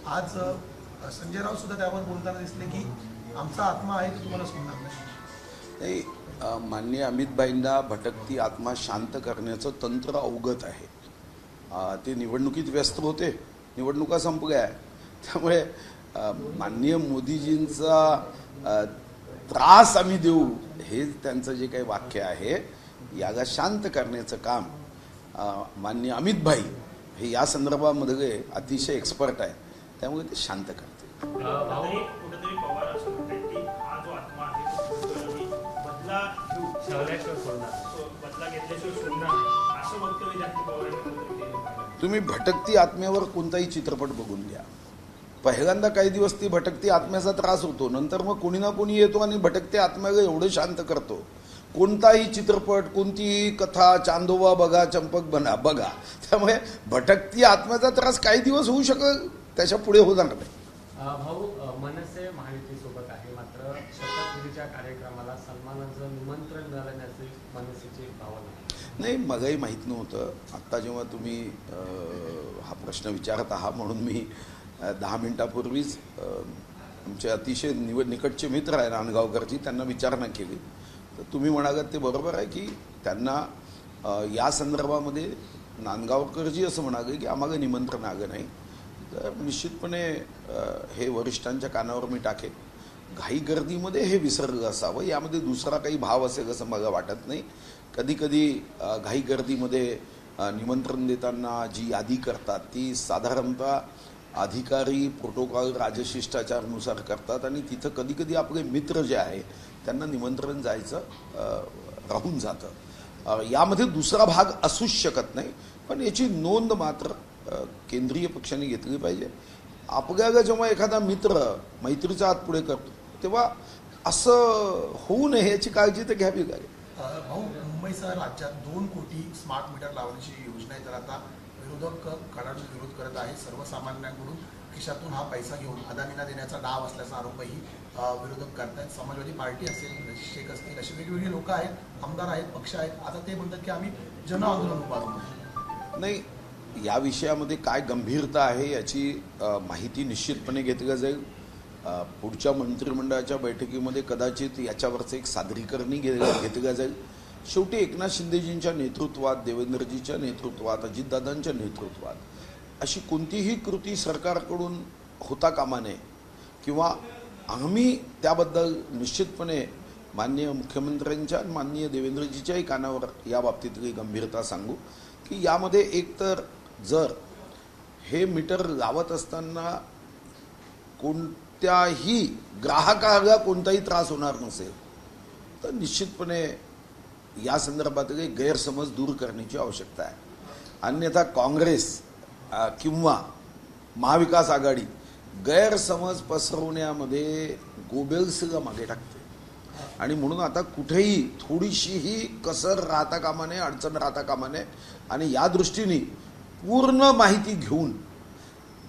आज संजय राऊत सुद्धा त्यावर बोलताना दिसले की आमचा आत्मा आहे तो तुम्हाला सोडणार नाही. माननीय अमितभाईंना भटकती आत्मा शांत करण्याचं तंत्र अवगत आहे. ते निवडणुकीत व्यस्त होते, निवडणुका संपल्या, त्यामुळे माननीय मोदीजींचा त्रास आम्ही देऊ हे त्यांचं जे काही वाक्य आहे, याला शांत करण्याचं काम माननीय अमितभाई हे या संदर्भामध्ये अतिशय एक्सपर्ट आहे, त्यामुळे ते शांत करते. कुठेतरी पवार असं म्हणतात की हा जो आत्मा आहे बदला घेतल्याशिवाय सोडणार नाही असं वक्तव्य जास्त पवारांनी. तुम्ही भटकती आत्म्यावर कोणताही चित्रपट बघून घ्या. पहिल्यांदा काही दिवस ती भटकती आत्म्याचा त्रास होतो, नंतर मग कोणी ना कोणी येतो आणि भटकती आत्म्याला एवढं शांत करतो. कोणताही चित्रपट, कोणतीही कथा, चांदोबा बघा, चंपक बना बघा, त्यामुळे भटकती आत्म्याचा त्रास काही दिवस होऊ शकेल, त्याच्या पुढे होणार नाही. भाऊ, मनसे महायुतीसोबत आहे, मात्र शपथविधीच्या कार्यक्रमाला सन्मानाचं निमंत्रण मिळाल्याची मनसेची भावना नाही. मलाही माहीत नव्हतं. आत्ता जेव्हा तुम्ही हा प्रश्न विचारत आहात म्हणून मी 10 मिनिटापूर्वीच आमचे अतिशय निकटचे मित्र आहे नांदगावकरजी, त्यांना विचारणा केली. तर तुम्ही म्हणालात ते बरोबर आहे की त्यांना या संदर्भामध्ये नांदगावकरजी असं म्हणाले की आम्हाला निमंत्रण आलं नाही. तर निश्चितपणे हे वरिष्ठांच्या कानावर मी टाकेन. घाई गर्दीमध्ये हे विसर्ग असावं, यामध्ये दुसरा काही भाव असेल असं मला वाटत नाही. कधी कधी घाई गर्दीमध्ये निमंत्रण देताना जी यादी करतात ती साधारणतः अधिकारी प्रोटोकॉल राजशिष्टाचारानुसार करतात, आणि तिथं कधी कधी आपले मित्र जे आहे त्यांना निमंत्रण जायचं राहून जातं. यामध्ये दुसरा भाग असूच शकत नाही, पण याची नोंद मात्र केंद्रीय पक्षाने घेतली पाहिजे. आपल्याला जेव्हा एखादा मित्र मैत्रीचा हात पुढे करतो तेव्हा असं होऊ नये याची काळजी तर घ्यावी लागेल. भाऊ, मुंबईसह राज्यात 2 कोटी स्मार्ट मीटर लावण्याची योजना आहे, तर आता विरोधक कडाडून विरोध करत आहे. सर्वसामान्यांकडून खिशातून हा पैसा घेऊन अदानींना देण्याचा डाव असल्याचा आरोपही विरोधक करतायत. समाजवादी पार्टी असेल, शेख असतील, अशी वेगवेगळी लोक आहेत, आमदार आहेत, पक्ष आहेत. आता ते म्हणतात की आम्ही जन आंदोलन उभारू. नाही, या विषयामध्ये काय गंभीरता आहे याची माहिती निश्चितपणे घेतली जाईल. पुढच्या मंत्रिमंडळाच्या बैठकीमध्ये कदाचित याच्यावरचं एक सादरीकरणही घेतलं जाईल. शेवटी एकनाथ शिंदेजींच्या नेतृत्वात, देवेंद्रजीच्या नेतृत्वात, अजितदादांच्या नेतृत्वात अशी कोणतीही कृती सरकारकडून होता कामा नये, किंवा आम्ही त्याबद्दल निश्चितपणे माननीय मुख्यमंत्र्यांच्या आणि माननीय देवेंद्रजीच्याही कानावर या बाबतीतली गंभीरता सांगू की यामध्ये एकतर जर हे मीटर लावत असताना कोणत्याही ग्राहकाला कोणताही त्रास होणार नसेल तर निश्चितपणे या संदर्भातले गैरसमज दूर करण्याची आवश्यकता आहे. अन्यथा काँग्रेस किंवा महाविकास आघाडी गैरसमज पसरवण्यामध्ये गोबेल्सला मागे टाकते, आणि म्हणून आता कुठेही थोडीशीही कसर राहता कामा नये, अडचण राहता कामा नये. आणि या दृष्टीने पूर्ण माहिती घेऊन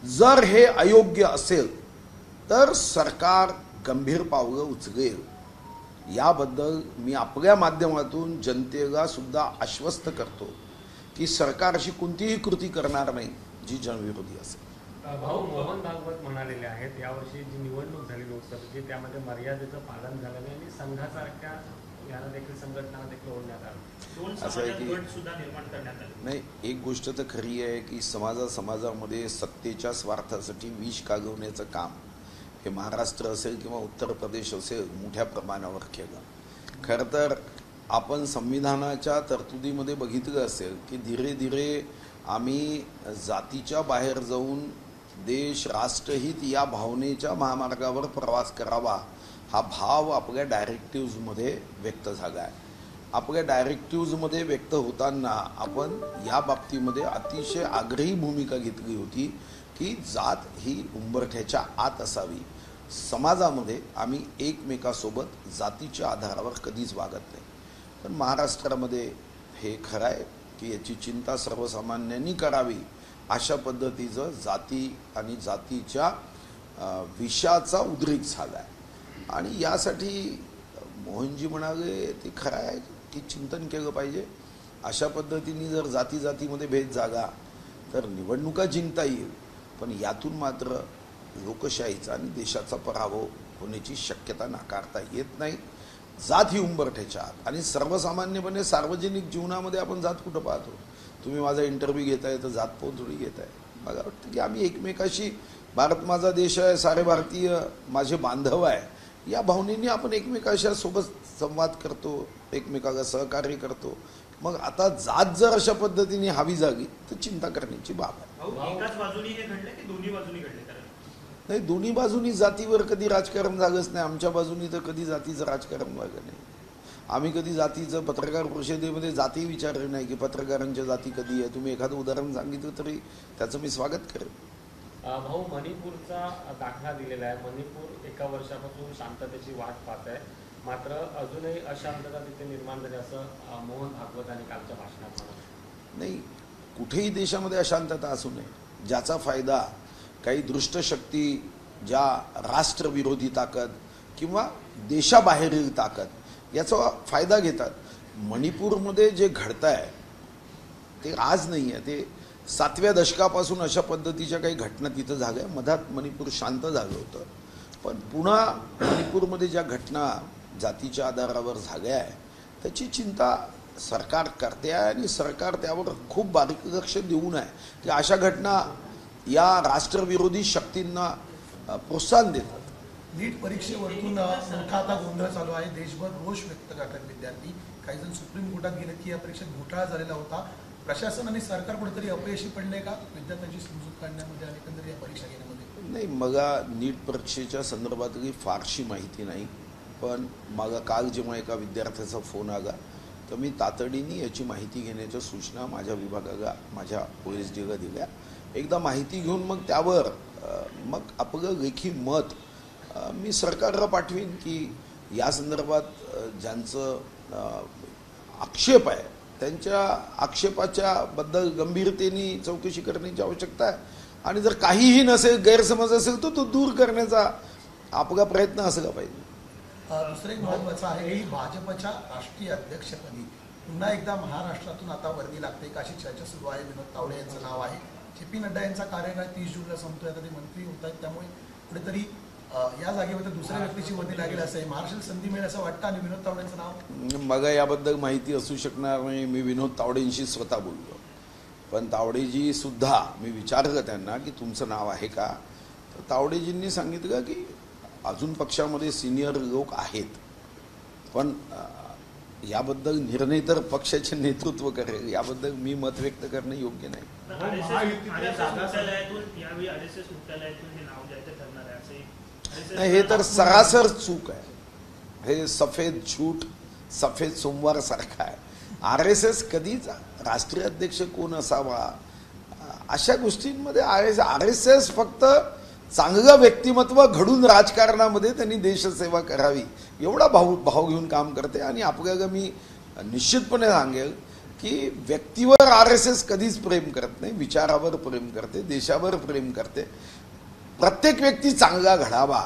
जर हे अयोग्य असेल तर सरकार गंभीर पावलं उचलेल. याबद्दल मी आपल्या माध्यमातून जनतेला सुद्धा आश्वस्त करतो की सरकार अशी कोणतीही कृती करणार नाही जी जनविरोधी असेल. भाऊ, मोहन भागवत म्हणालेले आहेत यावर्षी जी निवडणूक झाली लोकसभेची त्यामध्ये मर्यादेचं पालन झालं नाही आणि संघासारख्या यांना देखील संघटना देखील ओढण्यात आलं. असं आहे की नाही, एक गोष्ट तर खरी आहे की समाजामध्ये सत्तेच्या स्वार्थासाठी विष कागवण्याचं काम हे महाराष्ट्र असेल किंवा उत्तर प्रदेश असेल मोठ्या प्रमाणावर केलं. खरं तर आपण संविधानाच्या तरतुदीमध्ये बघितलं असेल की धीरे धीरे आम्ही जातीच्या बाहेर जाऊन देश राष्ट्रहित या भावनेच्या महामार्गावर प्रवास करावा हा भाव आपल्या डायरेक्टिव्हमध्ये व्यक्त झाला आहे. आपल्या डायरेक्टिव्हमध्ये व्यक्त होताना आपण या बाबतीमध्ये अतिशय आग्रही भूमिका घेतली होती की जात ही उंबरठ्याच्या आत असावी. समाजामध्ये आम्ही एकमेकासोबत जातीच्या आधारावर कधीच वागत नाही. पण महाराष्ट्रामध्ये हे खरं आहे की याची चिंता सर्वसामान्यांनी करावी. अशा पद्धतीचं जाती आणि जातीच्या विषाचा उद्रेक झाला आहे, आणि यासाठी मोहनजी म्हणाले ते खरं आहे की चिंतन केलं पाहिजे. अशा पद्धतीने जर जातीमध्ये भेद जागा तर निवडणुका जिंकता येईल, पण यातून मात्र लोकशाहीचा आणि देशाचा पराभव होण्याची शक्यता नाकारता येत नाही. जात ही उंबरठ्याच्या आत आणि सर्वसामान्यपणे सार्वजनिक जीवनामध्ये आपण जात कुठं पाहतो? तुम्ही माझा इंटरव्ह्यू घेताय तर जात पाहून थोडी घेताय. मला वाटतं की आम्ही एकमेकाशी, भारत माझा देश आहे, सारे भारतीय माझे बांधव आहे, या भावनेने आपण एकमेकाच्या सोबत संवाद करतो, एकमेकाला सहकार्य करतो. मग आता जात जर अशा पद्धतीने हवी जागी तर चिंता करण्याची बाब आहे. भाऊ, एकाच बाजूनी हे घडले की दोन्ही बाजूनी घडले? कारण नाही, दोन्ही बाजूनी जातीवर कधी राजकारण झालंच नाही. आमच्या बाजूनी तर कधी जातीचं राजकारण झालं नाही. आम्ही कधी जातीचं पत्रकार परिषदेमध्ये जाती विचारले नाही की पत्रकारांच्या जाती कधी आहे. तुम्ही एखादं उदाहरण सांगितलं तरी त्याचं मी स्वागत करेन. भाऊ, मणिपूरचा दाखला दिलेला आहे. मणिपूर एका वर्षापासून शांततेची वाट पाहत आहे, मात्र अजूनही अशांतता तिथे निर्माण झाली असं मोहन भागवतांनी कालच्या भाषणात म्हणाले. नाही, कुठेही देशामध्ये अशांतता असू नये. ज्याचा फायदा काही दृष्ट शक्ती, ज्या राष्ट्रविरोधी ताकद किंवा देशाबाहेरील ताकद याचा फायदा घेतात. मणिपूरमध्ये जे घडत आहे ते आज नाही आहे, ते 7व्या दशकापासून अशा पद्धतीच्या काही घटना तिथं झाल्या. मधात मणिपूर शांत झालं होतं, पण पुन्हा मणिपूरमध्ये ज्या घटना जातीच्या आधारावर झाल्या आहे त्याची चिंता सरकार करते आहे आणि सरकार त्यावर खूप बारीक लक्ष देऊन आहे की अशा घटना या राष्ट्रविरोधी शक्तींना प्रोत्साहन देतात. नीट परीक्षेवरतून मोठा आता गोंधळ चालू आहे. देशभर रोष व्यक्त करतात विद्यार्थी. काही जण सुप्रीम कोर्टात गेले की या परीक्षेत घोटाळा झालेला होता. प्रशासन आणि सरकार कुठेतरी अपयशी पडले का विद्यार्थ्यांची समजूत काढण्यामध्ये आणि एकंदरीत या परीक्षा घेण्यामध्ये? नाही, मला नीट परीक्षेच्या संदर्भातली फारशी माहिती नाही, पण मला काल जेव्हा एका विद्यार्थ्याचा फोन आला तर मी तातडीने याची माहिती घेण्याच्या सूचना माझ्या विभागाला, माझ्या OSDला दिल्या. एकदा माहिती घेऊन मग त्यावर मग आपलं लेखी मत मी सरकारला पाठवीन की या संदर्भात ज्यांचं आक्षेप आहे त्यांच्या आक्षेपाच्या बद्दल गंभीरतेने चौकशी करण्याची आवश्यकता आहे आणि जर काहीही नसेल, गैरसमज असेल तर तो दूर करण्याचा आपला प्रयत्न असला पाहिजे. दुसरं एक महत्त्वाचं आहे की भाजपच्या राष्ट्रीय अध्यक्षपदी पुन्हा एकदा महाराष्ट्रातून आता वर्दी लागते का अशी चर्चा सुरू आहे. विनोद तावडे यांचं नाव आहे. JP नड्डा यांचा कार्यकाळ 30 जूनला संपतोय. आता ते मंत्री होत आहेत, त्यामुळे कुठेतरी या जागेवर दुसऱ्या व्यक्तीची वर्दी लागेल असं आहे. महाराष्ट्रात संधी मिळेल असं वाटतं आणि विनोद तावडेंचं नाव मला याबद्दल माहिती असू शकणार नाही. मी विनोद तावडेंशी स्वतः बोललो, पण तावडेजी सुद्धा मी विचारलं त्यांना की तुमचं नाव आहे का, तर तावडेजींनी सांगितलं की अजून पक्षामध्ये सिनियर लोक आहेत, पण याबद्दल निर्णय तर पक्षाचे नेतृत्व करेल, याबद्दल मी मत व्यक्त करणं योग्य नाही. नाही, हे तर सरासर चूक आहे. हे सफेद झूट, सफेद सोमवार सारखा आहे. RSS कधीच राष्ट्रीय अध्यक्ष कोण असावा अशा गोष्टींमध्ये RSS फक्त चांगलं व्यक्तिमत्व घडून राजकारणामध्ये त्यांनी देशसेवा करावी एवढा भाव घेऊन काम करते. आणि आपल्याला मी निश्चितपणे सांगेल की व्यक्तीवर RSS कधीच प्रेम करत नाही, विचारावर प्रेम करते, देशावर प्रेम करते. प्रत्येक व्यक्ती चांगला घडावा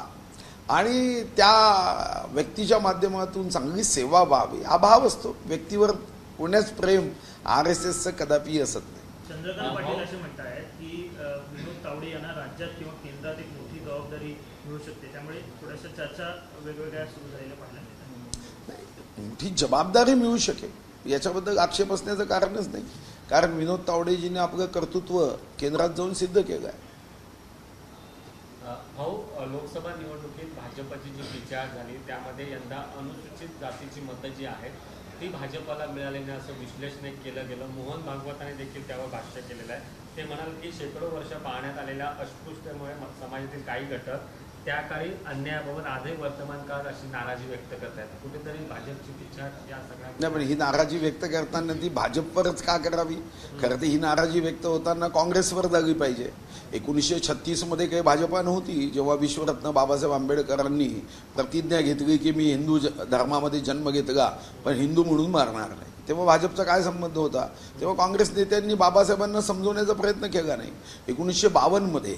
आणि त्या व्यक्तीच्या माध्यमातून चांगली सेवा व्हावी हा भाव असतो. व्यक्तीवर कोणाच प्रेम RSSचं कदापि असत नाही. चंद्रकांत पाटील असे म्हणतात की विनोद तावडे यांना राज्यात किंवा केंद्रात एक मोठी जबाबदारी मिळू शकते, त्यामुळे थोड्याशा चर्चा वेगवेगळ्या सुरू झालेल्या पाहिल्या. मोठी जबाबदारी मिळू शकेल याच्याबद्दल आक्षेप असण्याचं कारणच नाही, कारण विनोद तावडेजीने आपलं कर्तृत्व केंद्रात जाऊन सिद्ध केलं आहे. भाऊ, लोकसभा निवडणुकीत भाजपची जी विचार झाली त्यामध्ये यंदा अनुसूचित जातीची मतं जी आहेत ती भाजपला मिळाली नाही असं विश्लेषण केलं गेलं. मोहन भागवतांनी देखील त्यावर भाष्य केलेलं आहे. ते म्हणाल की शेकडो वर्ष पाहण्यात आलेल्या अस्पृश्यतेमुळे समाजातील काही घटक त्या काळी अन्यायाबाबत आजही वर्तमान काळात अशी नाराजी व्यक्त करत आहेत. कुठेतरी भाजपची विचार या सगळ्या नाही, पण ही नाराजी व्यक्त करताना ती भाजपवरच का करावी? खरं तर ही नाराजी व्यक्त होताना काँग्रेसवर झाली पाहिजे. 1936 मध्ये काही भाजपा नव्हती. जेव्हा विश्वरत्न बाबासाहेब आंबेडकरांनी प्रतिज्ञा घेतली की मी हिंदू धर्मामध्ये जन्म घेतला पण हिंदू म्हणून मारणार नाही, तेव्हा भाजपचा काय संबंध होता? तेव्हा काँग्रेस नेत्यांनी बाबासाहेबांना समजवण्याचा प्रयत्न केला नाही. 1952 मध्ये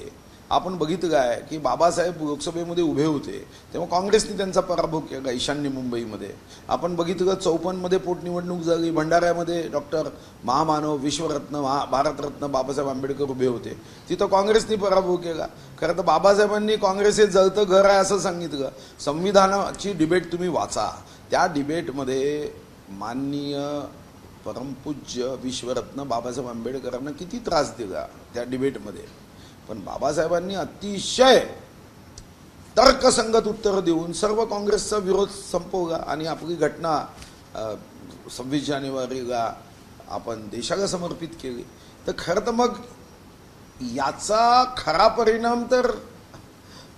आपण बघितलं काय की बाबासाहेब लोकसभेमध्ये उभे होते तेव्हा काँग्रेसने त्यांचा पराभव केला ईशान्य मुंबईमध्ये. आपण बघितलं 54मध्ये पोटनिवडणूक झाली, भंडाऱ्यामध्ये डॉक्टर महामानव विश्वरत्न भारतरत्न बाबासाहेब आंबेडकर उभे होते, तिथं काँग्रेसने पराभव केला. खरं तर बाबासाहेबांनी काँग्रेस हे जळतं घर आहे असं सांगितलं. संविधानाची डिबेट तुम्ही वाचा, त्या डिबेटमध्ये माननीय परमपूज्य विश्वरत्न बाबासाहेब आंबेडकरांना किती त्रास दिला त्या डिबेटमध्ये. पण बाबासाहेबांनी अतिशय तर्कसंगत उत्तर देऊन सर्व काँग्रेसचा विरोध संपवला आणि आपली घटना 26 जानेवारीला आपण देशाला समर्पित केली. तर खरं तर मग याचा खरा परिणाम तर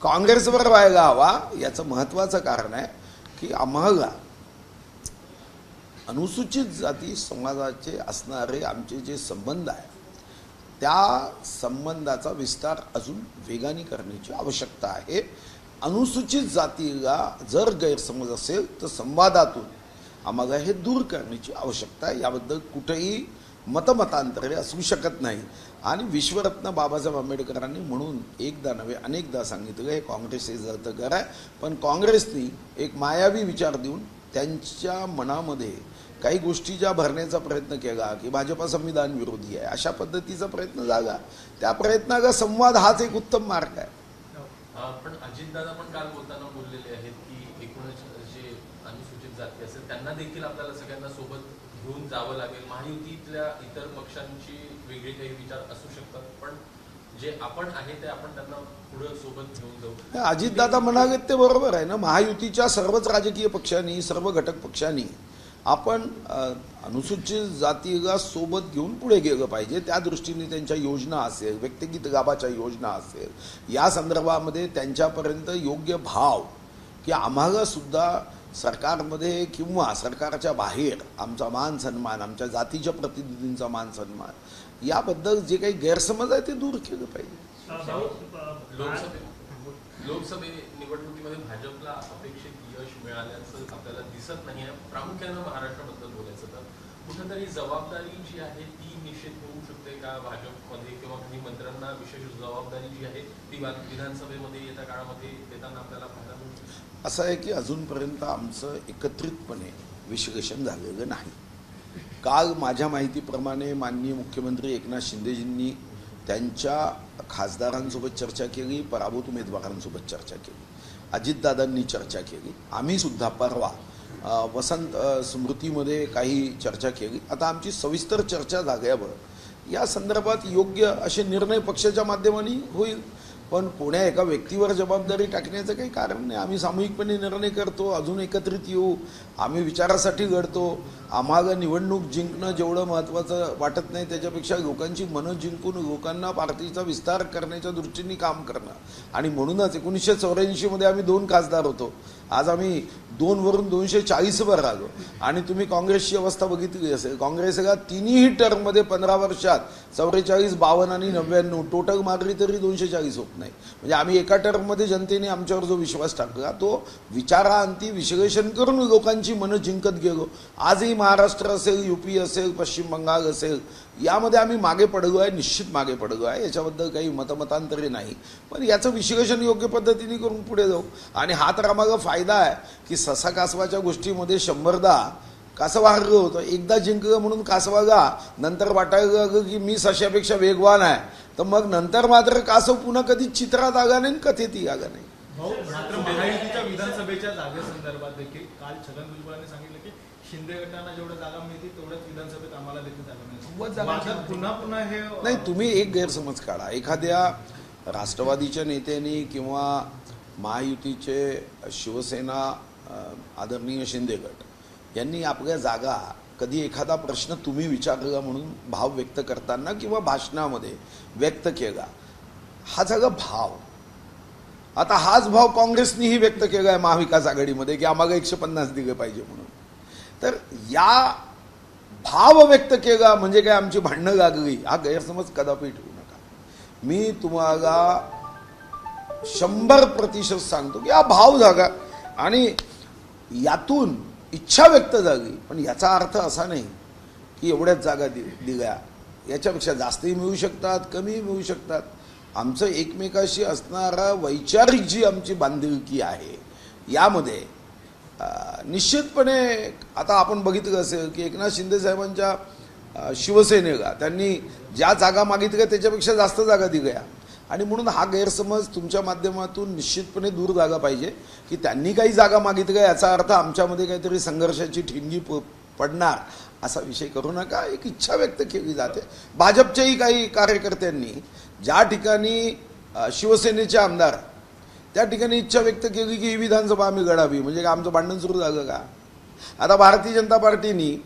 काँग्रेसवर व्हायला हवा. याचं महत्त्वाचं कारण आहे की आम्हाला अनुसूचित जाती समाजाचे असणारे आमचे जे संबंध आहे त्या संबंधाचा विस्तार अजून वेगाने करण्याची आवश्यकता आहे. अनुसूचित जातीला जर गैरसमज असेल तर संवादातून आम्हाला हे दूर करण्याची आवश्यकता आहे. याबद्दल कुठेही मतमतांतरे असू शकत नाही. आणि विश्वरत्न बाबासाहेब आंबेडकरांनी म्हणून एकदा नव्हे अनेकदा सांगितलं हे काँग्रेस हे जळतं घर आहे. पण काँग्रेसनी एक मायावी विचार देऊन त्यांच्या मनामध्ये काही गोष्टी ज्या भरण्याचा प्रयत्न केला की भाजपा संविधान विरोधी आहे अशा पद्धतीचा प्रयत्न झाला. त्या प्रयत्नाला संवाद हाच एक उत्तम मार्ग आहे. पण अजितदादा पण काल बोलताना बोललेले आहेत की एकूणच जे अनुसूचित जाती असेल त्यांना देखील आपल्याला सगळ्यांना सोबत घेऊन जावं लागेल. महायुतीतल्या इतर पक्षांची वेगळे काही विचार असू शकतात, पण जे आपण आहे ते आपण त्यांना पुढे सोबत घेऊन जाऊ. अजितदादा म्हणाले ते बरोबर आहे ना. महायुतीच्या सर्वच राजकीय पक्षांनी सर्व घटक पक्षांनी आपण अनुसूचित जातीला सोबत घेऊन पुढे गेलं पाहिजे. त्या दृष्टीने त्यांच्या योजना असेल, व्यक्तिगत लाभाच्या योजना असेल, या संदर्भामध्ये त्यांच्यापर्यंत योग्य भाव की आम्हाला सुद्धा सरकारमध्ये किंवा सरकारच्या बाहेर आमचा मान सन्मान, आमच्या जातीच्या प्रतिनिधींचा मान सन्मान याबद्दल जे काही गैरसमज आहे ते दूर केलं पाहिजे. लोकसभे निवडणुकीमध्ये भाजपला अपेक्षित यश मिळाल्याचं आपल्याला दिसत नाही आहे. प्रामुख्यानं महाराष्ट्राबद्दल बोलायचं तर कुठेतरी जबाबदारी जी आहे ती निश्चित होऊ शकते का भाजपमध्ये, किंवा काही मंत्र्यांना विशेष जबाबदारी जी आहे ती विधानसभेमध्ये येत्या काळामध्ये येताना आपल्याला पाहायला मिळू शकते? असं आहे की अजूनपर्यंत आमचं एकत्रितपणे विश्लेषण झालेलं नाही. काल माझ्या माहितीप्रमाणे माननीय मुख्यमंत्री एकनाथ शिंदेजींनी त्यांच्या खासदारांसोबत चर्चा केली, पराभूत उमेदवारांसोबत चर्चा केली, अजितदादांनी चर्चा केली, आम्ही सुद्धा परवा वसंत स्मृतीमध्ये काही चर्चा केली. आता आमची सविस्तर चर्चा झाल्यावर या संदर्भात योग्य असे निर्णय पक्षाच्या माध्यमाने होईल. पण कोण्या एका व्यक्तीवर जबाबदारी टाकण्याचं काही कारण नाही. आम्ही सामूहिकपणे निर्णय करतो, अजून एकत्रित येऊ, आम्ही विचारासाठी लढतो. आम्हाला निवडणूक जिंकणं जेवढं महत्त्वाचं वाटत नाही त्याच्यापेक्षा लोकांची मनं जिंकून लोकांना पार्टीचा विस्तार करण्याच्या दृष्टीने काम करणं. आणि म्हणूनच 1984मध्ये आम्ही 2 खासदार होतो, आज आम्ही 2 वरून 240 वर आलो. आणि तुम्ही काँग्रेसची अवस्था बघितली असेल, काँग्रेसला तिन्ही टर्ममध्ये 15 वर्षात 44, 52 आणि 99 टोटल मारली तरी 240 होत नाही. म्हणजे आम्ही एका टर्ममध्ये जनतेने आमच्यावर जो विश्वास टाकला तो विचारांती विश्लेषण करून लोकांची मनं जिंकत गेलो. आजही महाराष्ट्र असेल, यूपी असेल, पश्चिम बंगाल असेल, यामध्ये आम्ही मागे पडलो आहे, निश्चित मागे पडलो आहे. याच्याबद्दल काही मतमतांतरे नाही. पण याचं विश्लेषण योग्य पद्धतीने करून पुढे जाऊ. आणि हा तर आम्हाला फायदा आहे की ससा कासवाच्या गोष्टीमध्ये 100दा कासव हारलं होतं. एकदा जिंकलं म्हणून कासवाला नंतर वाटायला लागलं की मी सशापेक्षा वेगवान आहे, तर मग नंतर मात्र कासव पुन्हा कधीच चित्रात आला नाही, कथेतही आला नाही. मात्र महायुतीच्या विधानसभेच्या जागेसंदर्भात देखील काल छगन भुजबळांनी सांगितलं की शिंदे गटांना जेवढं जागा मिळतील तेवढ्याच विधानसभेत आम्हाला देखील जागा मिळतील. पुन्हा पुन्हा हे नाही, तुम्ही एक गैरसमज काढा. एखाद्या राष्ट्रवादीच्या नेत्यांनी किंवा महायुतीचे शिवसेना आदरणीय शिंदे गट यांनी आपल्या जागा कधी एखादा प्रश्न तुम्ही विचारला म्हणून भाव व्यक्त करताना किंवा भाषणामध्ये व्यक्त केला, हा झाला भाव. आता हाच भाव काँग्रेसनेही व्यक्त केला आहे महाविकास आघाडीमध्ये की आम्हाला 150 दिले पाहिजे म्हणून. तर या भाव व्यक्त केला म्हणजे काय आमची भांडणं लागली हा गैरसमज कदापि ठेवू नका. मी तुम्हाला 100% सांगतो की हा भाव जागा आणि यातून इच्छा व्यक्त झाली. पण याचा अर्थ असा नाही की एवढ्याच जागा दिल्या, याच्यापेक्षा जास्तही मिळू शकतात, कमीही मिळू शकतात. आमचं एकमेकाशी असणारा वैचारिक जी आमची बांधिलकी आहे यामध्ये निश्चितपणे आता आपण बघितलं असेल की एकनाथ शिंदे साहेबांच्या शिवसेनेला त्यांनी ज्या जागा मागितल्या त्याच्यापेक्षा जास्त जागा दिल्या आणि म्हणून हा गैरसमज तुमच्या माध्यमातून निश्चितपणे दूर झाला पाहिजे की त्यांनी काही जागा मागितल्या याचा अर्थ आमच्यामध्ये काहीतरी संघर्षाची ठिणगी पडणार असा विषय करू नका. एक इच्छा व्यक्त केली जाते. भाजपच्याही काही कार्यकर्त्यांनी ज्या ठिकाणी शिवसेनेचे आमदार त्या ठिकाणी इच्छा व्यक्त केली की ही विधानसभा आम्ही लढावी, म्हणजे आमचं भांडण सुरू झालं का? आता भारतीय जनता पार्टीनी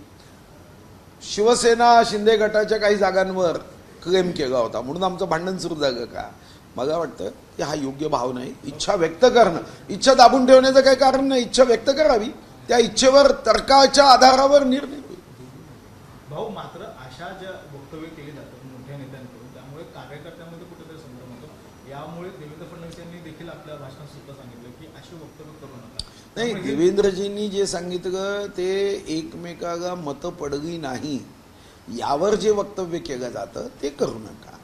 शिवसेना शिंदे गटाच्या काही जागांवर क्लेम केला होता म्हणून आमचं भांडण सुरू झालं का? मला वाटतं की हा योग्य भाव नाही. इच्छा व्यक्त करणं, इच्छा दाबून ठेवण्याचं काही कारण नाही. इच्छा व्यक्त करावी, त्या इच्छेवर तर्काच्या आधारावर निर्णय होईल. भाऊ, मात्र अशा ज्या वक्तव्य केली जातात मोठ्या नेत्यांकडून त्यामुळे कार्यकर्त्यांमध्ये कुठेतरी संभ्रम होतो. यामुळे देवेंद्र फडणवीस यांनी देखील आपल्या भाषणात सुद्धा सांगितलं की असे वक्तव्य करू नका. नाही, देवेंद्रजींनी जे सांगितलं ते एकमेकाला मतं पडली नाही यावर जे वक्तव्य केलं जातं ते करू नका.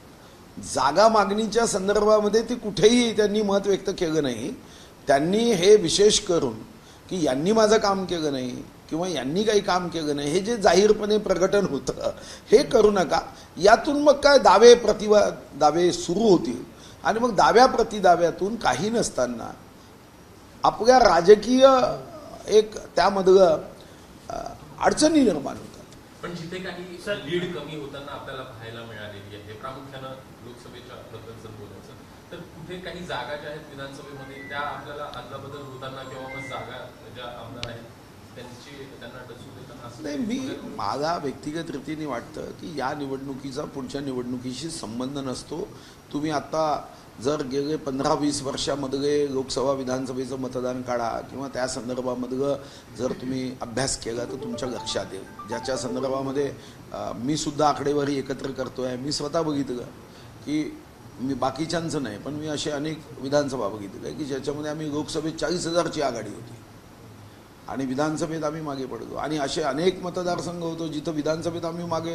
जागा मागणीच्या संदर्भामध्ये ते कुठेही त्यांनी मत व्यक्त केलं नाही. त्यांनी हे विशेष करून की यांनी माझं काम केलं नाही किंवा यांनी काही काम केलं नाही हे जे जाहीरपणे प्रकटन होतं हे करू नका. यातून मग काय दावे सुरू होतील आणि मग दाव्या प्रतिदाव्यातून काही नसताना आपल्या राजकीय एक त्यामधलं अडचणी निर्माण होतात. पण जिथे काही लीड कमी होताना आपल्याला पाहायला मिळालेली आहे, प्रामुख्यानं लोकसभेच्या बद्दल जर बोलायचं तर कुठे काही जागा ज्या आहेत विधानसभेमध्ये त्या आपल्याला अदलाबदल होताना किंवा मग जागा ज्या आमदार आहेत त्यांना डसू देताना असं नाही, मला व्यक्तिगत रीतीने वाटतं की या निवडणुकीचा पुढच्या निवडणुकीशी संबंध नसतो. तुम्ही आता जर गेले 15-20 वर्षामधले लोकसभा विधानसभेचं मतदान काढा किंवा त्या संदर्भामधलं जर तुम्ही अभ्यास केला तर तुमच्या लक्षात येईल. ज्याच्या संदर्भामध्ये मी सुद्धा आकडेवारी एकत्र करतो आहे. मी स्वतः बघितलं की मी बाकीच्यांचं नाही पण मी असे अनेक विधानसभा बघितल्या की ज्याच्यामध्ये आम्ही लोकसभेत 40,000ची आघाडी होती आणि विधानसभेत आम्ही मागे पडलो. आणि असे अनेक मतदारसंघ होतो जिथं विधानसभेत आम्ही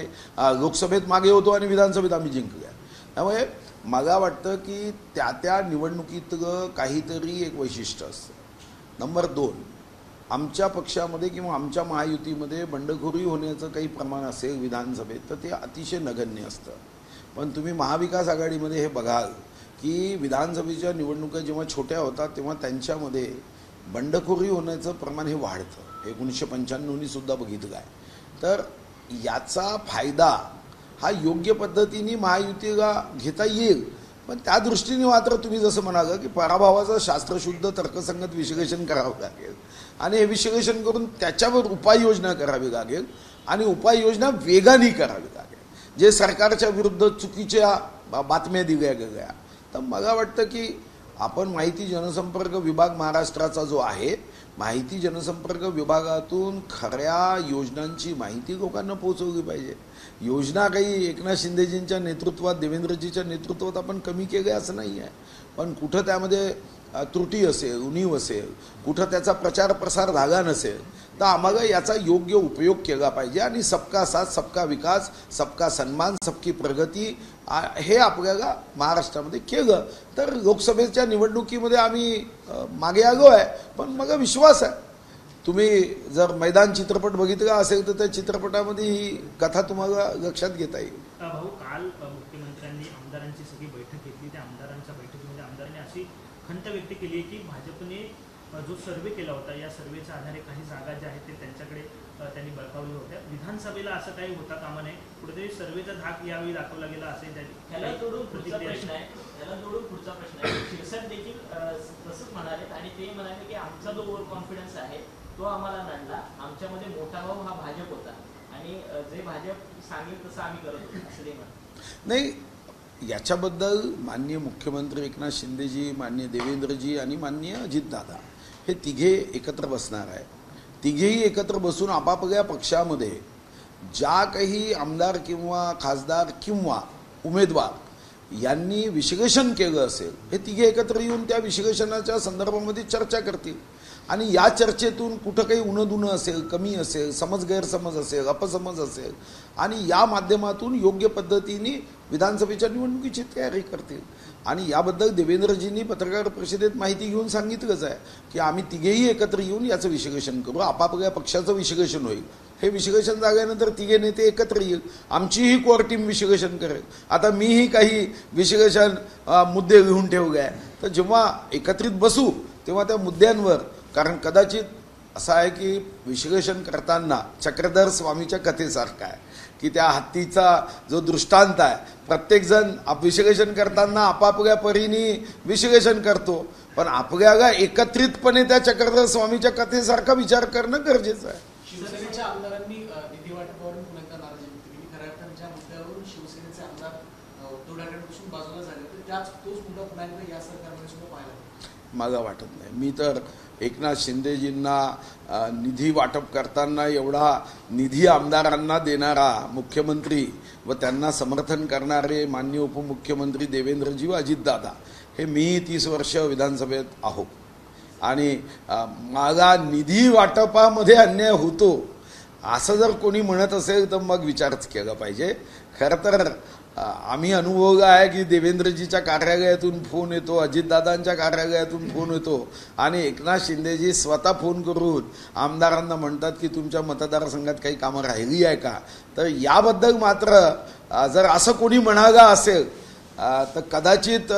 लोकसभेत मागे होतो आणि विधानसभेत आम्ही जिंकल्या. त्यामुळे मला वाटतं की त्या निवडणुकीतलं काहीतरी एक वैशिष्ट्य असतं. नंबर 2, आमच्या पक्षामध्ये किंवा आमच्या महायुतीमध्ये बंडखोरी होण्याचं काही प्रमाण असेल विधानसभेत तर ते अतिशय नगण्य असतं. पण तुम्ही महाविकास आघाडीमध्ये हे बघाल की विधानसभेच्या निवडणुका जेव्हा छोट्या होतात तेव्हा त्यांच्यामध्ये बंडखोरी होण्याचं प्रमाण हे वाढतं. 1995नी सुद्धा बघितलं आहे. तर याचा फायदा हा योग्य पद्धतीने महायुतीला घेता येईल. पण त्या दृष्टीने मात्र तुम्ही जसं म्हणाल की पराभवाचं शास्त्रशुद्ध तर्कसंगत विश्लेषण करावं लागेल आणि हे विश्लेषण करून त्याच्यावर उपाययोजना करावी लागेल आणि उपाययोजना वेगाने करावी लागेल. जे सरकारच्या विरुद्ध चुकीच्या बातम्या दिल्या गेल्या तर मला वाटतं की आपण माहिती जनसंपर्क विभाग महाराष्ट्राचा जो आहे माहिती जनसंपर्क विभागातून खऱ्या योजनांची माहिती लोकांना पोहोचवली पाहिजे. योजना काही एकनाथ शिंदेजींच्या नेतृत्वात देवेंद्रजीच्या नेतृत्वात आपण कमी केले असं नाही आहे. पण कुठं त्यामध्ये त्रुटी असेल, उणीव असेल, कुठं त्याचा प्रचार प्रसार झाला नसेल तर आम्हाला याचा योग्य उपयोग केला पाहिजे. आणि सबका साथ सबका विकास सबका सन्मान सबकी प्रगती हे आपल्याला महाराष्ट्रामध्ये केलं तर लोकसभेच्या निवडणुकीमध्ये आम्ही मागे आलो आहे. पण मला विश्वास आहे तुम्ही जर मैदान चित्रपट बघितला असेल तर त्या चित्रपटामध्ये ही कथा तुम्हाला लक्षात घेता येईल. भाऊ, काल मुख्यमंत्र्यांनी आमदारांची सगळी बैठक घेतली. त्या आमदारांच्या बैठकीमध्ये आमदारांनी अशी खंत व्यक्त केली आहे की भाजपने जो सर्वे केला होता या सर्वेच्या आधारे काही जागा ज्या आहेत ते त्यांच्याकडे त्यांनी बळकावल्या होत्या. विधानसभेला असं काही होता कामा नये. कुठेतरी सर्वेचा धाक यावेळी दाखवला गेला असेल. त्याला जोडून पुढचा प्रश्न आहे शिरसाट देखील तसंच म्हणाले आणि ते म्हणाले की आमचा जो ओव्हर कॉन्फिडन्स आहे तो आम्हाला नडला. आमच्यामध्ये मोठा भाऊ हा भाजप होता आणि जे भाजप सांगेल तसं आम्ही करत होतो असं ते म्हणतात. नाही, याच्याबद्दल माननीय मुख्यमंत्री एकनाथ शिंदेजी, माननीय देवेंद्रजी आणि माननीय अजितदादा हे तिघे एकत्र बसणार आहे. तिघेही एकत्र बसून आपापल्या पक्षामध्ये ज्या काही आमदार किंवा खासदार किंवा उमेदवार यांनी विश्लेषण केलं असेल हे तिघे एकत्र येऊन त्या विश्लेषणाच्या संदर्भामध्ये चर्चा करतील आणि या चर्चेतून कुठं काही उणदुणं असेल, कमी असेल, समज गैरसमज असेल, अपसमज असेल आणि या माध्यमातून योग्य पद्धतीने विधानसभेच्या निवडणुकीची तयारी करतील. आणि याबद्दल देवेंद्रजींनी पत्रकार परिषदेत माहिती घेऊन सांगितलंच आहे की आम्ही तिघेही एकत्र येऊन याचं विश्लेषण करू, आपापल्या पक्षाचं विश्लेषण होईल. हे विश्लेषण झाल्यानंतर तिघे नेते एकत्र येईल, आमचीही कोर टीम विश्लेषण करेल. आता मीही काही विश्लेषण मुद्दे लिहून ठेवले आहे, तर जेव्हा एकत्रित बसू तेव्हा त्या मुद्द्यांवर, कारण कदाचित असं आहे की विश्लेषण करताना चक्रधर स्वामीच्या कथेसारखं आहे की त्या हत्तीचा जो दृष्टांत आहे, प्रत्येकजण विश्लेषण करताना आपापल्या परीने विश्लेषण करतो, पण आपल्याला एकत्रितपणे त्या चक्रधर स्वामीच्या कथेसारखा विचार करणं गरजेचं आहे. शिवसेनेच्या आमदारांनी निधी वाटपावरून पुन्हा एकदा नाराजी व्यक्त केली. खऱ्या अर्थाने मुद्द्यावरून शिवसेनेचे आमदार उद्धव ठाकरेंपासून बाजूला झाले, तर तोच मुद्दा पुन्हा एकदा या सरकारमध्ये सुद्धा पाहायला मला वाटत नाही. मी तर एकनाथ शिंदेजींना निधी वाटप करताना एवढा निधी आमदारांना देणारा मुख्यमंत्री व त्यांना समर्थन करणारे माननीय उपमुख्यमंत्री देवेंद्रजी व अजितदादा, हे मी 30 वर्ष विधानसभेत आहो आणि मला निधी वाटपामध्ये अन्याय होतो असं जर कोणी म्हणत असेल तर मग विचारच केला पाहिजे. खरं तर आम्ही अनुभवलं आहे की देवेंद्रजीच्या कार्यालयातून फोन येतो, अजितदादांच्या कार्यालयातून फोन येतो आणि एकनाथ शिंदेजी स्वतः फोन करून आमदारांना म्हणतात की तुमच्या मतदारसंघात काही कामं राहिली आहे का. तर याबद्दल मात्र जर असं कोणी म्हणाला असेल तर कदाचित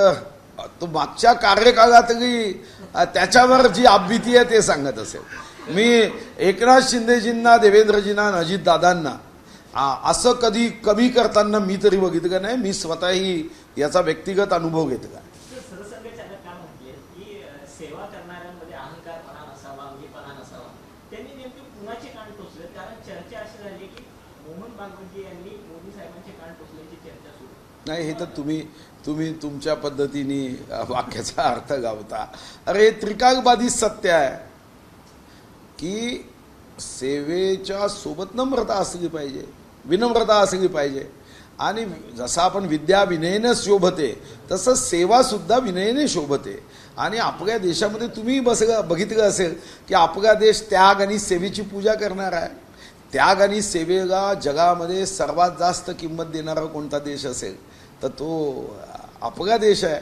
तो मागच्या कार्यकाळातली त्याच्यावर जी आपबीती आहे ते सांगत असेल. मी एकनाथ शिंदेजींना, देवेंद्रजींना, अजितदादांना असं कधी कमी करताना मी तरी बघितलं नाही. मी स्वतःही याचा व्यक्तिगत अनुभव घेतला. सरसंघचालक काय म्हटले की सेवा करणाऱ्यांमध्ये अहंकारपणा नसावा, अंगीपणा नसावा. त्यांनी नेमके कुणाचे कान टोचले? कारण चर्चा अशी झाली की मोहन भागवत यांनी मोदी साहेबांचे कान टोचल्याची चर्चा सुरू. नाही, हे तर तुम्ही तुमच्या पद्धतीने वाक्याचा अर्थ गावता. अरे त्रिकालबाधी सत्य आहे की सेवेच्या सोबत नम्रता असली पाहिजे, विनम्रता असली पाहिजे. आणि जसं आपण विद्या विनयने शोभते तसं सेवा सुद्धा विनयने शोभते. आणि आपल्या देशामध्ये तुम्ही बघितलं असेल की आपला देश त्याग आणि सेवेची पूजा करणार आहे. त्याग आणि सेवेला जगामध्ये सर्वात जास्त किंमत देणारा कोणता देश असेल तर तो आपला देश आहे.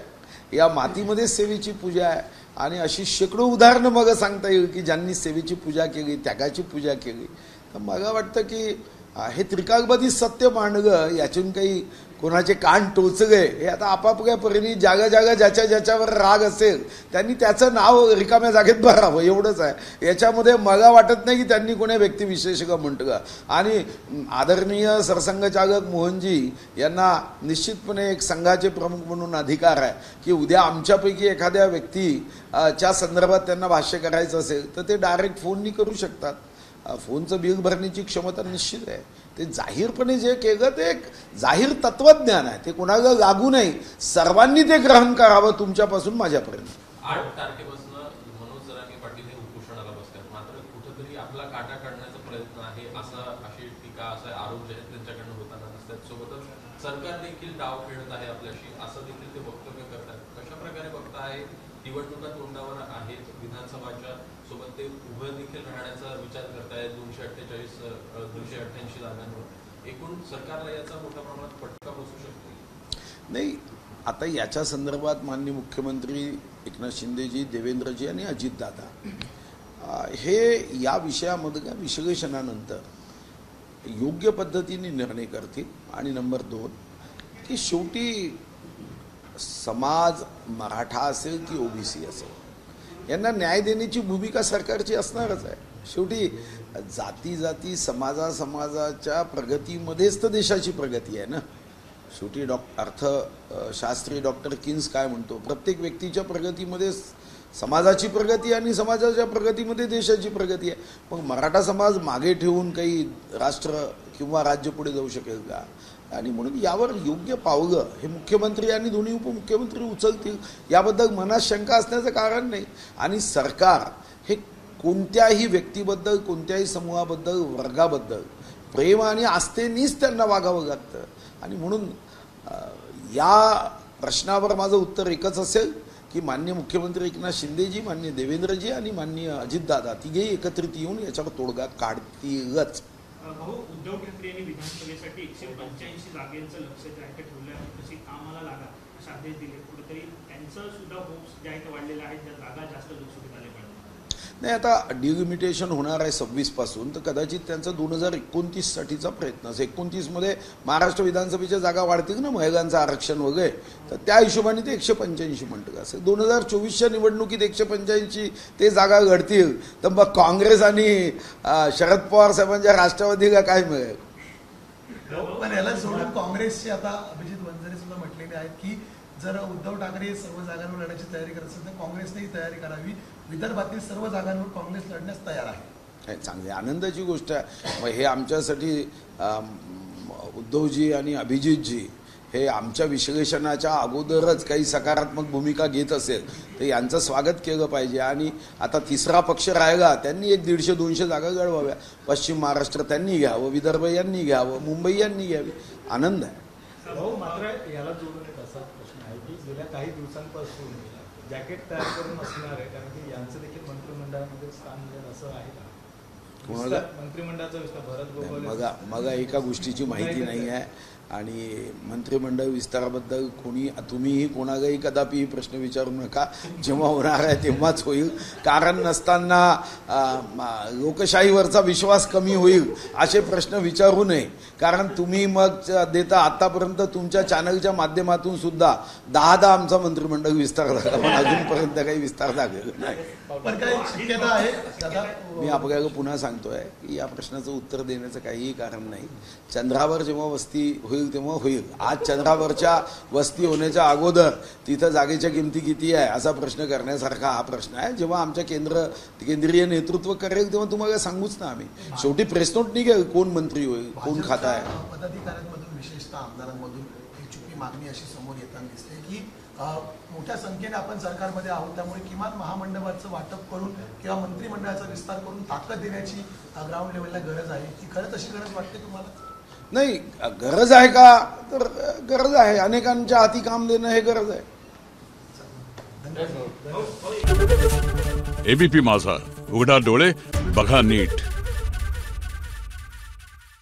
या मातीमध्ये सेवेची पूजा आहे आणि अशी शेकडो उदाहरणं मग सांगता येईल की ज्यांनी सेवेची पूजा केली, त्यागाची पूजा केली. तर मला वाटतं की हे त्रिकालबाधी सत्य मांडलं, यातून काही कोणाचे कान टोचले हे आता आपापल्या परीने जागा ज्याच्यावर राग असेल त्यांनी त्याचं नाव रिकाम्या जागेत भरावं, एवढंच आहे. याच्यामध्ये मला वाटत नाही की त्यांनी कोण्या व्यक्तिविशेषका म्हटलं. आणि आदरणीय सरसंघचालक मोहनजी यांना निश्चितपणे एक संघाचे प्रमुख म्हणून अधिकार आहे की उद्या आमच्यापैकी एखाद्या व्यक्तीच्या संदर्भात त्यांना भाष्य करायचं असेल तर ते डायरेक्ट फोननी करू शकतात. फोनचं बिल भरण्याची क्षमता निश्चित आहे. ते जाहीरपणे जे केलं ते एक जाहीर तत्वज्ञान आहे, ते कोणाला लागू नाही. सर्वांनी ते ग्रहण करावं तुमच्यापासून माझ्यापर्यंत. 8 तारखेपासून मनोज जरांगे पाटील हे उपोषणाला बसतात, मात्र कुठेतरी आपला काटा काढण्याचा प्रयत्न आहे अशी टीका, असा आरोप जे आहेत त्यांच्याकडनं होताना दिसतात. सोबतच सरकार देखील डाव खेळत आहे आपल्याशी असं देखील ते वक्तव्य करतात. कशा प्रकारे बघताय? निवडणुका तोंडावर आहेत, विधानसभाच्या सोबत ते उभं देखील राहण्याचा विचार करतायत 288 जागांवर. एकूण सरकारला याचा मोठ्या प्रमाणात फटका बसू शकतो. नाही, आता याच्या संदर्भात माननीय मुख्यमंत्री एकनाथ शिंदेजी, देवेंद्रजी आणि अजितदादा हे या विषयामधल्या विश्लेषणानंतर योग्य पद्धतीने निर्णय करतील. आणि नंबर 2 की शेवटी समाज मराठा असेल की ओबीसी असेल यांना न्याय देण्याची भूमिका सरकारची असणारच आहे. शेवटी जाती समाजाच्या प्रगतीमध्येच तर देशाची प्रगती आहे ना. शेवटी अर्थशास्त्री डॉक्टर किन्स काय म्हणतो, प्रत्येक व्यक्तीच्या प्रगतीमध्ये समाजाची प्रगती आणि समाजाच्या प्रगतीमध्ये देशाची प्रगती आहे. मग मराठा समाज मागे ठेवून काही राष्ट्र किंवा राज्य पुढे जाऊ शकेल का? आणि म्हणून यावर योग्य पावलं हे मुख्यमंत्री आणि दोन्ही उपमुख्यमंत्री उचलतील, याबद्दल मनात शंका असण्याचं कारण नाही. आणि सरकार हे कोणत्याही व्यक्तीबद्दल, कोणत्याही समूहाबद्दल, वर्गाबद्दल प्रेम आणि आस्थेनेच त्यांना वागावं लागतं. आणि म्हणून या प्रश्नावर माझं उत्तर एकच असेल की माननीय मुख्यमंत्री एकनाथ शिंदेजी, माननीय देवेंद्रजी आणि माननीय अजितदादा तिघेही एकत्रित येऊन याच्यावर तोडगा काढतीलच. भाऊ, उद्धव ठाकरे यांनी विधानसभेसाठी 185 जागेचं लक्ष्य जे आहे ते ठेवलं आहे, तशी कामाला लागा असे आदेश दिले. कुठेतरी त्यांचं सुद्धा होप्स जे आहेत वाढलेले आहेत, ज्या जागा जास्त लोकसभेत आले पाहिजे. नाही, आता डिलिमिटेशन होणार आहे 26 पासून, तर कदाचित त्यांचा 2029 साठीचा प्रयत्न असेल. 29 मध्ये महाराष्ट्र विधानसभेच्या जागा वाढतील ना, महिलांचं आरक्षण वगैरे, तर त्या हिशोबाने ते 185 म्हणतं असेल. 2024च्या निवडणुकीत 185 ते जागा घडतील, तर मग काँग्रेस आणि शरद पवार साहेबांच्या राष्ट्रवादीला काय मिळेल? पण याला सोडून काँग्रेसचे आता अभिजित वंजारे सुद्धा म्हटलेले आहेत की जर उद्धव ठाकरे सर्व जागांवर लढण्याची तयारी करत असेल तर काँग्रेसनेही तयारी करावी. विदर्भातील सर्व जागांवर काँग्रेस लढण्यास तयार आहे. चांगली आनंदाची गोष्ट आहे. मग हे आमच्यासाठी उद्धवजी आणि अभिजितजी हे आमच्या विश्लेषणाच्या अगोदरच काही सकारात्मक भूमिका घेत असेल तर यांचं स्वागत केलं पाहिजे. आणि आता तिसरा पक्ष राहिला, त्यांनी 150-200 जागा लढवाव्या. पश्चिम महाराष्ट्र त्यांनी घ्यावं, विदर्भ यांनी घ्यावं, मुंबई यांनी घ्यावी. आनंद आहे. भाऊ, मात्र याला जोडून एक असा प्रश्न आहे की गेल्या काही दिवसांपासून जॅकेट तयार करून असणार आहे, कारण की यांचं देखील मंत्रिमंडळामध्ये स्थान मिळेल असं आहे का? कोणाला? मंत्रिमंडळाचा विस्तार भरत गोगावले. मग एका गोष्टीची माहिती नाही आहे. आणि मंत्रिमंडळ विस्ताराबद्दल तुम्हीही कोणालाही कदापि प्रश्न विचारू नका. जेव्हा होणार आहे तेव्हाच होईल. कारण नसताना लोकशाहीवरचा विश्वास कमी होईल असे प्रश्न विचारू नये. कारण तुम्ही मग देता आतापर्यंत तुमच्या चॅनलच्या माध्यमातून सुद्धा 10 आमचा मंत्रिमंडळ विस्तार झाला, पण अजूनपर्यंत काही विस्तार झालेला नाही. पण काही शक्यता आहे दादा? मी आपल्याला पुन्हा सांगतोय की या प्रश्नाचं उत्तर देण्याचं काहीही कारण नाही. चंद्रावर जेव्हा वस्ती होईल तेव्हा होईल. आज चंद्रावरच्या वस्ती होण्याच्या अगोदर तिथं जागेच्या किमती किती आहे असा प्रश्न करण्यासारखा हा प्रश्न आहे. जेव्हा आमच्या केंद्रीय नेतृत्व करेल तेव्हा तुम्हाला सांगूच ना आम्ही. शेवटी प्रेस नोट निघेल कोण मंत्री होईल, कोण खाता आहे. पदाधिकाऱ्यांमधून विशेषतः आमदारांमधून एक चुकी मागणी अशी समोर येताना दिसते की मोठ्या संख्येने आपण सरकारमध्ये आहोत, त्यामुळे किमान महामंडळाचं वाटप करून किंवा मंत्रिमंडळाचा विस्तार करून ताकद देण्याची ग्राउंड लेवलला गरज आहे. ती खरंच अशी गरज वाटते तुम्हाला? नाही, गरज आहे का? तर गरज आहे. अनेकांच्या हाती काम देणं हे गरज आहे. एबीपी माझा, उघडा डोळे बघा नीट.